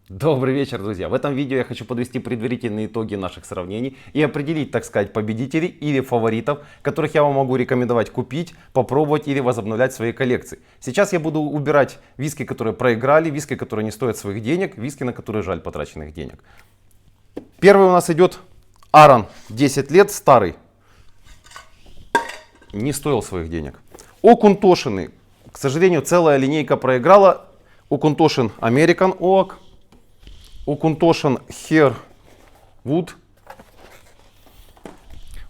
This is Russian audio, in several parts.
Добрый вечер, друзья! В этом видео я хочу подвести предварительные итоги наших сравнений и определить, так сказать, победителей или фаворитов, которых я вам могу рекомендовать купить, попробовать или возобновлять в своей коллекции. Сейчас я буду убирать виски, которые проиграли, виски, которые не стоят своих денег, виски, на которые жаль потраченных денег. Первый у нас идет Аран, 10 лет, старый. Не стоил своих денег. Окунтошины, к сожалению, целая линейка проиграла. Окунтошин American Oak. Окунтошин Harewood.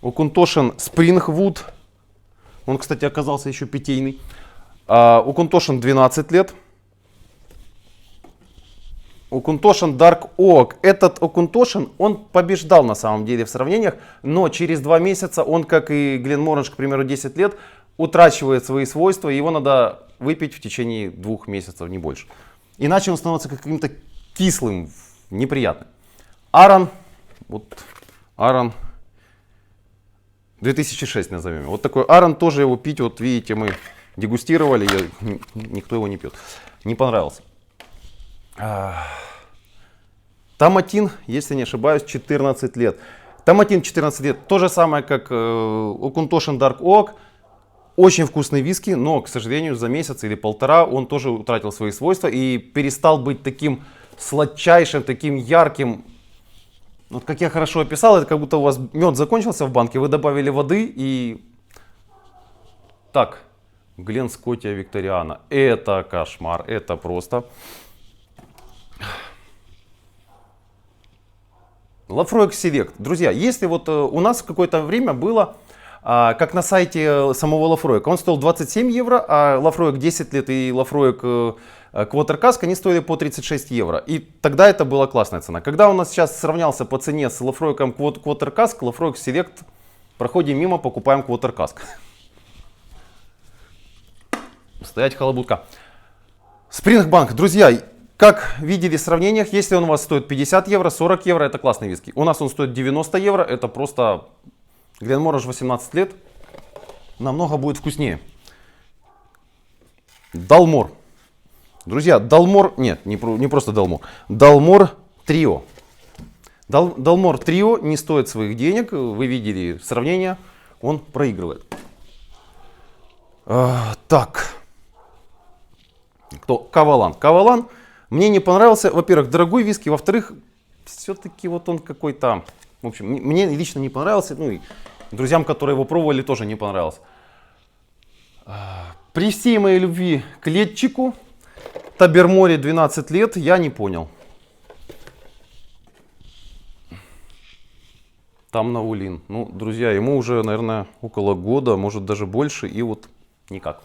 Окунтошин Springwood. Он, кстати, оказался еще питейный. Окунтошин 12 лет. Окунтошин Dark Oak. Этот Окунтошин, он побеждал на самом деле в сравнениях, но через 2 месяца он, как и Glenmorangie, к примеру, 10 лет, утрачивает свои свойства, и его надо выпить в течение 2 месяцев, не больше. Иначе он становится каким-то кислым, неприятным. Аран, вот Аран 2006 назовем. Вот такой Аран, тоже его пить, вот видите, мы дегустировали, никто его не пьет. Не понравился. Томатин, если не ошибаюсь, 14 лет. Томатин 14 лет, то же самое, как Окунтошин Dark Oak. Очень вкусный виски, но, к сожалению, за месяц или полтора он тоже утратил свои свойства и перестал быть таким сладчайшим, таким ярким. Вот как я хорошо описал, это как будто у вас мед закончился в банке, вы добавили воды и... Так, Глен Скоттия Викториана. Это кошмар, это просто... Laphroaig Select. Друзья, если вот у нас в какое-то время было, как на сайте самого Laphroaig, он стоил 27 евро, а Laphroaig 10 лет и Laphroaig Quarter Cask, они стоили по 36 евро. И тогда это была классная цена. Когда у нас сейчас сравнялся по цене с Laphroaig Quarter Cask, Laphroaig Select, проходим мимо, покупаем Quarter Cask. Стоять халабутка. Springbank, друзья. Как видели в сравнениях, если он у вас стоит 50 евро, 40 евро, это классный виски. У нас он стоит 90 евро, это просто Glenmorangie 18 лет, намного будет вкуснее. Далмор. Друзья, Далмор, нет, не просто Далмор, Далмор Трио. Далмор Трио не стоит своих денег, вы видели сравнение, он проигрывает. Так, кто? Кавалан. Кавалан. Мне не понравился, во-первых, дорогой виски, во-вторых, все-таки вот он какой-то, в общем, мне лично не понравился, ну и друзьям, которые его пробовали, тоже не понравился. При всей моей любви к летчику, Таберморе 12 лет, я не понял. Там Наулин. Ну, друзья, ему уже, наверное, около года, может даже больше, и вот никак.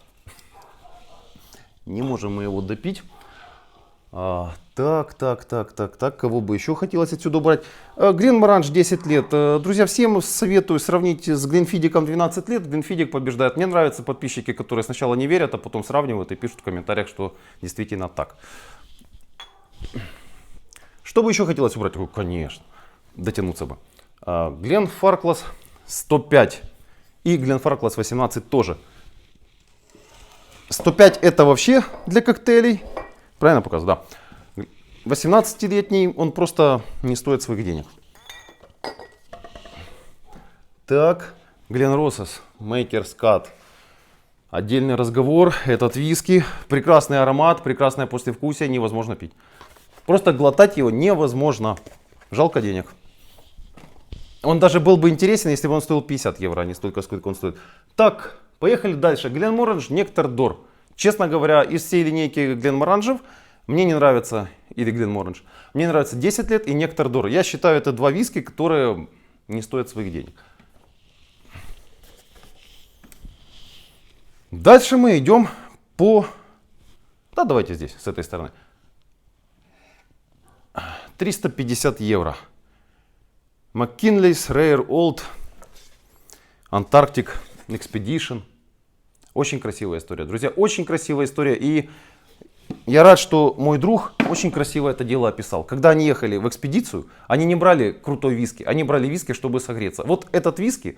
Не можем мы его допить. Так, кого бы еще хотелось отсюда убрать? Glenmorangie 10 лет. Друзья, всем советую сравнить с Glenfiddich 12 лет. Glenfiddich побеждает. Мне нравятся подписчики, которые сначала не верят, а потом сравнивают и пишут в комментариях, что действительно так. Что бы еще хотелось убрать? О, конечно, дотянуться бы. Glenfarclas 105 и Glenfarclas 18 тоже. 105 это вообще для коктейлей. Правильно показываю, да. 18-летний, он просто не стоит своих денег. Так, Glenrosses Maker's Cut. Отдельный разговор. Этот виски. Прекрасный аромат, прекрасное послевкусие, невозможно пить. Просто глотать его невозможно. Жалко денег. Он даже был бы интересен, если бы он стоил 50 евро, а не столько, сколько он стоит. Так, поехали дальше. Glenmorangie Nectar D'Or. Честно говоря, из всей линейки Glenmorangie мне не нравится, или Glenmorangie, мне нравится 10 лет и Nectar D'Or. Я считаю, это два виски, которые не стоят своих денег. Дальше мы идем по... Да, давайте здесь, с этой стороны. 350 евро. McKinley's Rare Old Antarctic Expedition. Очень красивая история, друзья, очень красивая история. И я рад, что мой друг очень красиво это дело описал. Когда они ехали в экспедицию, они не брали крутой виски, они брали виски, чтобы согреться. Вот этот виски,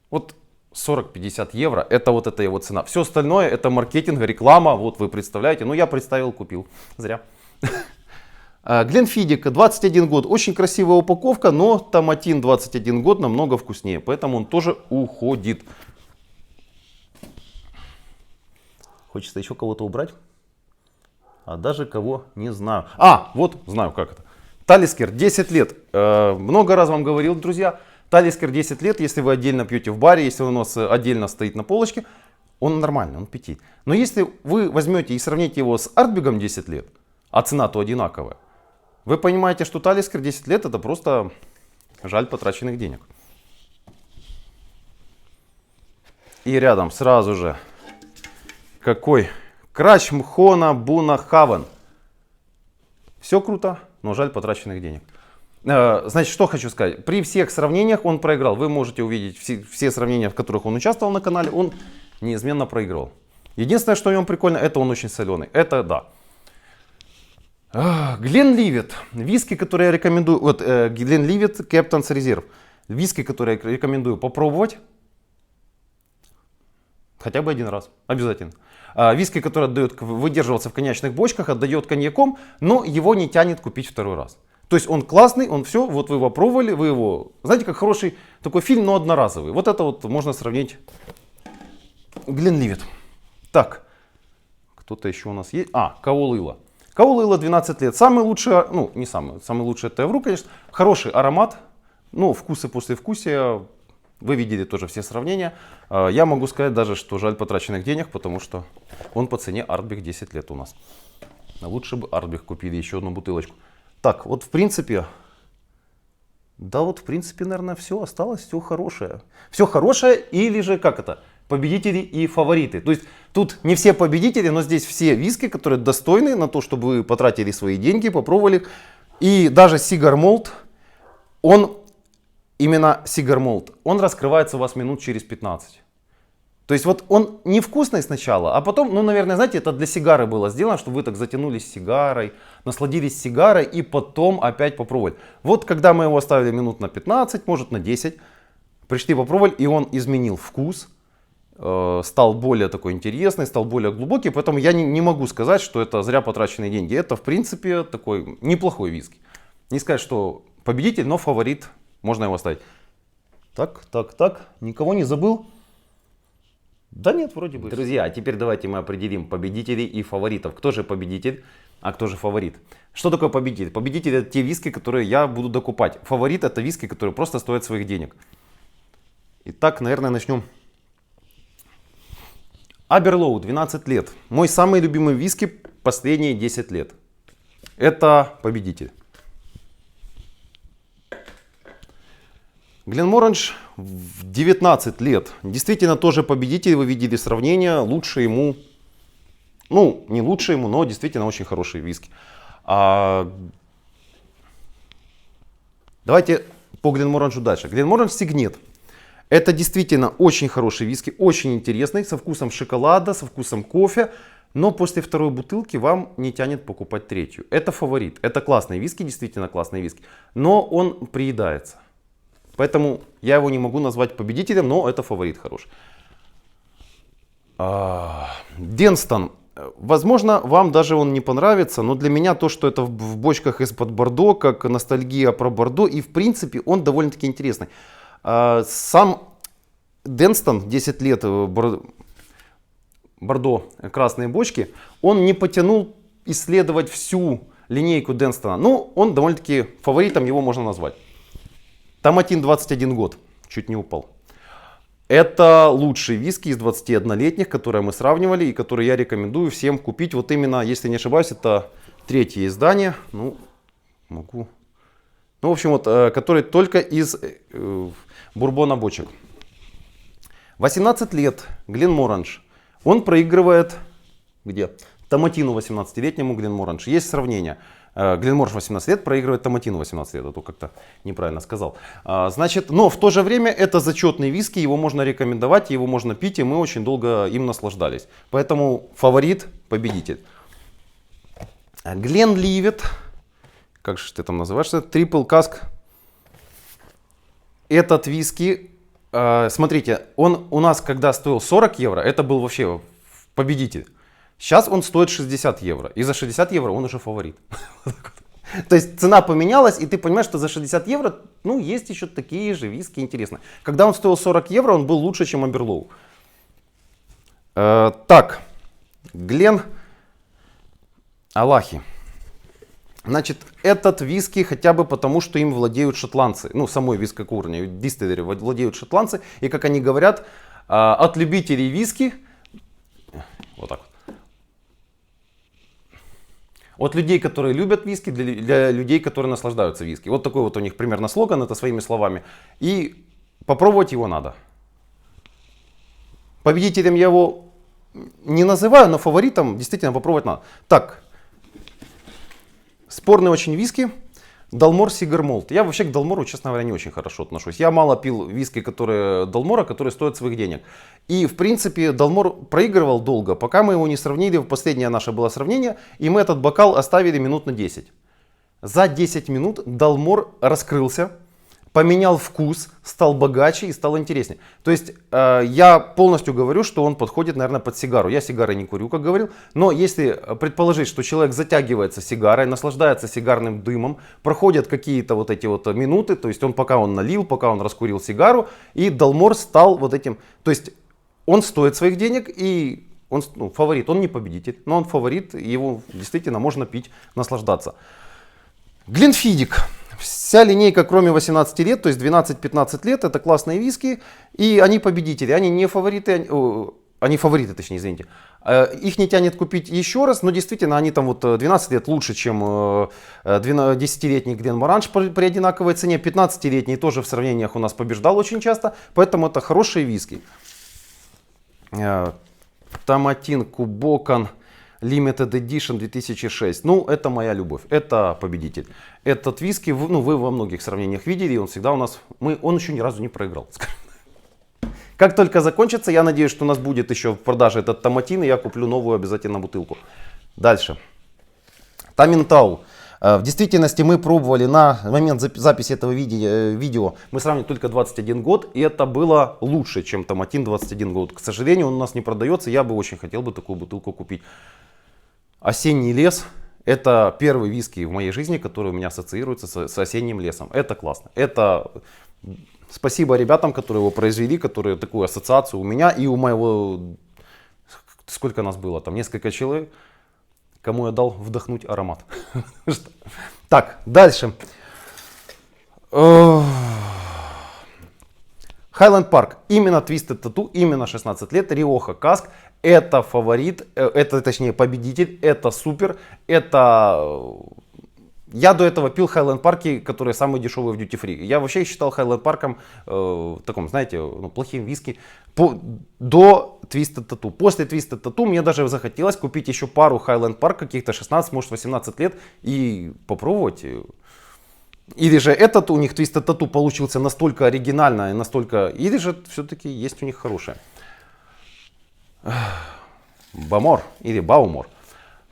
вот 40-50 евро, это вот эта его цена. Все остальное это маркетинг, реклама, вот вы представляете. Ну я представил, купил, зря. Гленфидик 21 год, очень красивая упаковка, но Томатин 21 год намного вкуснее, поэтому он тоже уходит. Хочется еще кого-то убрать, а даже кого не знаю. Вот знаю как это. Талискер 10 лет. Много раз вам говорил, друзья, Талискер 10 лет, если вы отдельно пьете в баре, если он у нас отдельно стоит на полочке, он нормальный, он питит. Но если вы возьмете и сравните его с Артбегом 10 лет, а цена-то одинаковая, вы понимаете, что Талискер 10 лет это просто жаль потраченных денег. И рядом сразу же какой? Крач Мхона Буна Хавен. Все круто, но жаль потраченных денег. Значит, что хочу сказать. При всех сравнениях он проиграл. Вы можете увидеть все сравнения, в которых он участвовал на канале. Он неизменно проигрывал. Единственное, что в нем прикольно, это он очень соленый. Это да. Гленливет. Виски, которые я рекомендую. Вот Гленливет Captain's Reserve. Виски, которые я рекомендую попробовать. Хотя бы один раз. Обязательно. Виски, который отдает, выдерживался в коньячных бочках, отдает коньяком, но его не тянет купить второй раз. То есть он классный, он все, вот вы его пробовали, вы его, знаете, как хороший такой фильм, но одноразовый. Вот это вот можно сравнить. Гленливет. Так, кто-то еще у нас есть. Каол Ила. Каол Ила 12 лет. Самый лучший, ну не самый лучший это Эвру, конечно. Хороший аромат, ну вкусы послевкусия. Вы видели тоже все сравнения. Я могу сказать даже, что жаль потраченных денег, потому что он по цене Артбег 10 лет у нас. Лучше бы Артбег купили еще одну бутылочку. Так, вот в принципе, наверное, все осталось, все хорошее. Все хорошее или же, как это, победители и фавориты. То есть тут не все победители, но здесь все виски, которые достойны на то, чтобы вы потратили свои деньги, попробовали. И даже Cigar Malt, именно Cigar Malt, он раскрывается у вас минут через 15. То есть вот он невкусный сначала, а потом, ну, наверное, знаете, это для сигары было сделано, чтобы вы так затянулись сигарой, насладились сигарой и потом опять попробовать. Вот когда мы его оставили минут на 15, может на 10, пришли попробовали, и он изменил вкус, стал более такой интересный, стал более глубокий, поэтому я не могу сказать, что это зря потраченные деньги. Это, в принципе, такой неплохой виски. Не сказать, что победитель, но фаворит. Можно его оставить. Так, никого не забыл? Да нет, вроде бы. Друзья, а теперь давайте мы определим победителей и фаворитов. Кто же победитель, а кто же фаворит? Что такое победитель? Победитель это те виски, которые я буду докупать. Фаворит это виски, которые просто стоят своих денег. Итак, наверное, начнем. Аберлоу, 12 лет. Мой самый любимый виски последние 10 лет. Это победитель. Glenmorangie 19 лет. Действительно тоже победитель, вы видели сравнение. Лучше ему, ну не лучше ему, но действительно очень хорошие виски. Давайте по Glenmorangie дальше. Glenmorangie Signet. Это действительно очень хороший виски, очень интересный, со вкусом шоколада, со вкусом кофе. Но после второй бутылки вам не тянет покупать третью. Это фаворит. Это классные виски, действительно классные виски. Но он приедается. Поэтому я его не могу назвать победителем, но это фаворит хороший. Денстон. Возможно, вам даже он не понравится, но для меня то, что это в бочках из-под Бордо, как ностальгия про Бордо, и в принципе он довольно-таки интересный. Сам Денстон, 10 лет Бордо, красные бочки, он не потянул исследовать всю линейку Денстона. Ну, он довольно-таки фаворитом его можно назвать. Томатин 21 год, чуть не упал. Это лучшие виски из 21-летних, которые мы сравнивали и которые я рекомендую всем купить. Вот именно, если не ошибаюсь, это третье издание. Ну, могу. Ну, в общем, вот, который только из бурбона бочек. 18 лет, Glenmorangie. Он проигрывает, где? Томатину 18-летнему Glenmorangie. Есть сравнение. Glenmorangie 18 лет проигрывает Томатину 18 лет, а то как-то неправильно сказал. Значит, но в то же время это зачетный виски, его можно рекомендовать, его можно пить, и мы очень долго им наслаждались. Поэтому фаворит, победитель. Glenlivet, как же ты там называешься, Triple Cask. Этот виски, смотрите, он у нас когда стоил 40 евро, это был вообще победитель. Сейчас он стоит 60 евро. И за 60 евро он уже фаворит. То есть цена поменялась, и ты понимаешь, что за 60 евро, ну, есть еще такие же виски интересные. Когда он стоил 40 евро, он был лучше, чем Амберлоу. Так, Глен Алахи. Значит, этот виски хотя бы потому, что им владеют шотландцы. Ну, самой вискокурней, дистиллери владеют шотландцы. И как они говорят, от любителей виски, вот так вот, от людей, которые любят виски, для людей, которые наслаждаются виски. Вот такой вот у них примерно слоган, это своими словами. И попробовать его надо. Победителем я его не называю, но фаворитом действительно попробовать надо. Так, спорный очень виски. Далмор Сигар Молт. Я вообще к Далмору, честно говоря, не очень хорошо отношусь. Я мало пил виски, которые Далмора, которые стоят своих денег. И, в принципе, Далмор проигрывал долго, пока мы его не сравнили. Последнее наше было сравнение, и мы этот бокал оставили минут на 10. За 10 минут Далмор раскрылся, поменял вкус, стал богаче и стал интереснее. То есть я полностью говорю, что он подходит, наверное, под сигару. Я сигары не курю, как говорил. Но если предположить, что человек затягивается сигарой, наслаждается сигарным дымом, проходят какие-то вот эти вот минуты, то есть пока он налил, пока он раскурил сигару, и Далмор стал вот этим. То есть он стоит своих денег, и он фаворит. Он не победитель, но он фаворит, и его действительно можно пить, наслаждаться. Глинфидик. Вся линейка, кроме 18 лет, то есть 12-15 лет, это классные виски, и они победители, они не фавориты, они фавориты, точнее, извините. Их не тянет купить еще раз, но действительно они там вот 12 лет лучше, чем 10-летний Гленморанж при одинаковой цене, 15-летний тоже в сравнениях у нас побеждал очень часто, поэтому это хорошие виски. Томатин Кубокан Limited Edition 2006. Ну, это моя любовь. Это победитель. Этот виски, ну, вы во многих сравнениях видели, он всегда у нас, он еще ни разу не проиграл. Как только закончится, я надеюсь, что у нас будет еще в продаже этот томатин, и я куплю новую обязательно бутылку. Дальше. Таминтау. В действительности мы пробовали на момент записи этого видео, мы сравнили только 21 год, и это было лучше, чем Томатин 21 год. К сожалению, он у нас не продается, я бы очень хотел бы такую бутылку купить. Осенний лес — это первый виски в моей жизни, который у меня ассоциируется с осенним лесом. Это классно. Это спасибо ребятам, которые его произвели, которые такую ассоциацию у меня и у моего... Сколько нас было? Там несколько человек, кому я дал вдохнуть аромат. Так, дальше. Highland Park. Именно Twisted Tattoo, именно 16 лет. Rioja Cask. Это фаворит, это точнее победитель, это супер. Это... Я до этого пил Highland Park, которые самые дешевые в Duty Free. Я вообще считал Highland Park таком, знаете, плохим виски до Twisted Tattoo. После Twisted Tattoo мне даже захотелось купить еще пару Highland Park, каких-то 16, может 18 лет, и попробовать. Или же этот у них Twisted Tattoo получился настолько оригинально и настолько... Или же все-таки есть у них хорошее. Бамор или Баумор.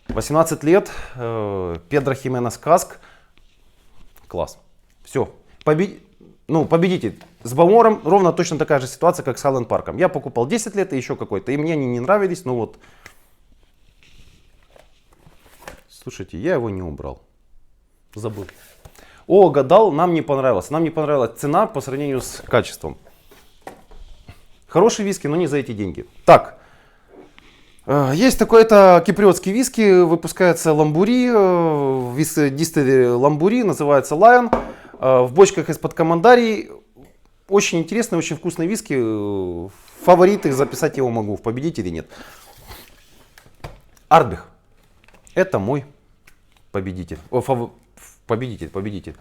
18 лет, Педро Хименес Каск. Класс. Все. Победитель. С Баумором ровно точно такая же ситуация, как с Highland Park. Я покупал 10 лет и еще какой-то. И мне они не нравились, но вот... Слушайте, я его не убрал. Забыл. Гадал, нам не понравилось. Нам не понравилась цена по сравнению с качеством. Хороший виски, но не за эти деньги. Так. Есть такой-то киприотский виски, выпускается Ламбури, дистиллери Ламбури, называется Lion, в бочках из-под Командарии. Очень интересный, очень вкусный виски, фавориты, записать его могу, в победителе нет. Артбех, это мой победитель, победитель.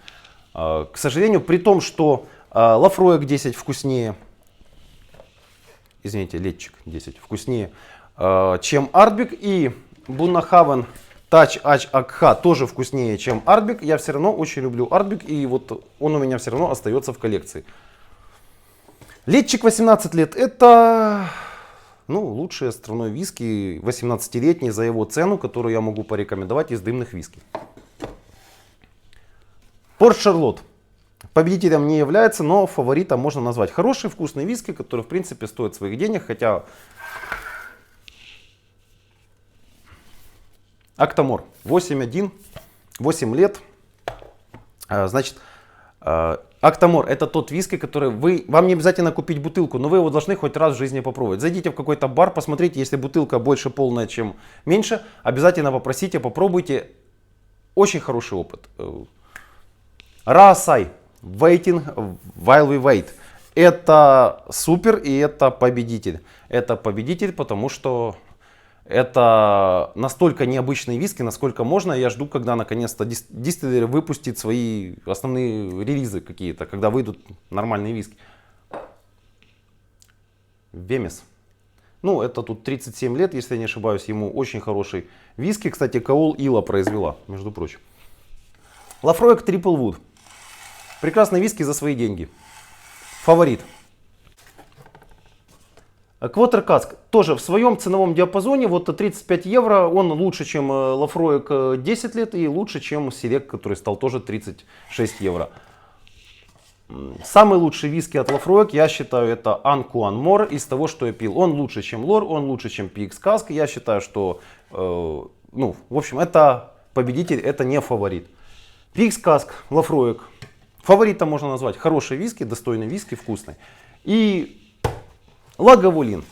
К сожалению, при том, что Лафроек 10 вкуснее, извините, Летчик 10 вкуснее, чем Артбек, и Бунахавен Тач Ач Акха тоже вкуснее, чем Артбек. Я все равно очень люблю Артбек, и вот он у меня все равно остается в коллекции. Летчик 18 лет, это лучший островной виски, 18-летний за его цену, которую я могу порекомендовать из дымных виски. Порт Шарлотт. Победителем не является, но фаворитом можно назвать. Хороший вкусный виски, который в принципе стоит своих денег, хотя... Актамор 8.1, 8 лет, Значит, Octomore — это тот виски, который вам не обязательно купить бутылку, но вы его должны хоть раз в жизни попробовать. Зайдите в какой-то бар, посмотрите, если бутылка больше полная, чем меньше, обязательно попросите, попробуйте. Очень хороший опыт. Раасай, Waiting While We Wait. Это супер и это победитель. Это победитель, потому что это настолько необычный виски, насколько можно. Я жду, когда наконец-то дистиллер выпустит свои основные релизы какие-то, когда выйдут нормальные виски. Вемес. Ну, это тут 37 лет, если я не ошибаюсь. Ему очень хороший виски. Кстати, Каол Ила произвела, между прочим. Лафроек Трипл Вуд. Прекрасный виски за свои деньги. Фаворит. Квотер Каск тоже в своем ценовом диапазоне, вот 35 евро, он лучше, чем Лафроек 10 лет и лучше, чем Селект, который стал тоже 36 евро. Самый лучший виски от Лафроек, я считаю, это Анкуан Мор из того, что я пил. Он лучше, чем Лор, он лучше, чем PX Каск. Я считаю, что, ну, в общем, это победитель, это не фаворит. PX Каск, Лафроек. Фаворитом можно назвать хороший виски, достойный виски, вкусный. И Лаговулин.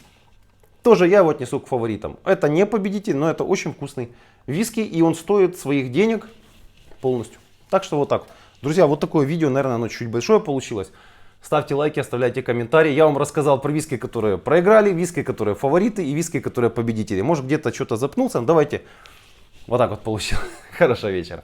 Тоже я его отнесу к фаворитам. Это не победитель, но это очень вкусный виски. И он стоит своих денег полностью. Так что вот так. Друзья, вот такое видео, наверное, оно чуть большое получилось. Ставьте лайки, оставляйте комментарии. Я вам рассказал про виски, которые проиграли, виски, которые фавориты и виски, которые победители. Может, где-то что-то запнулся. Давайте. Вот так вот получилось. Хорошего вечера.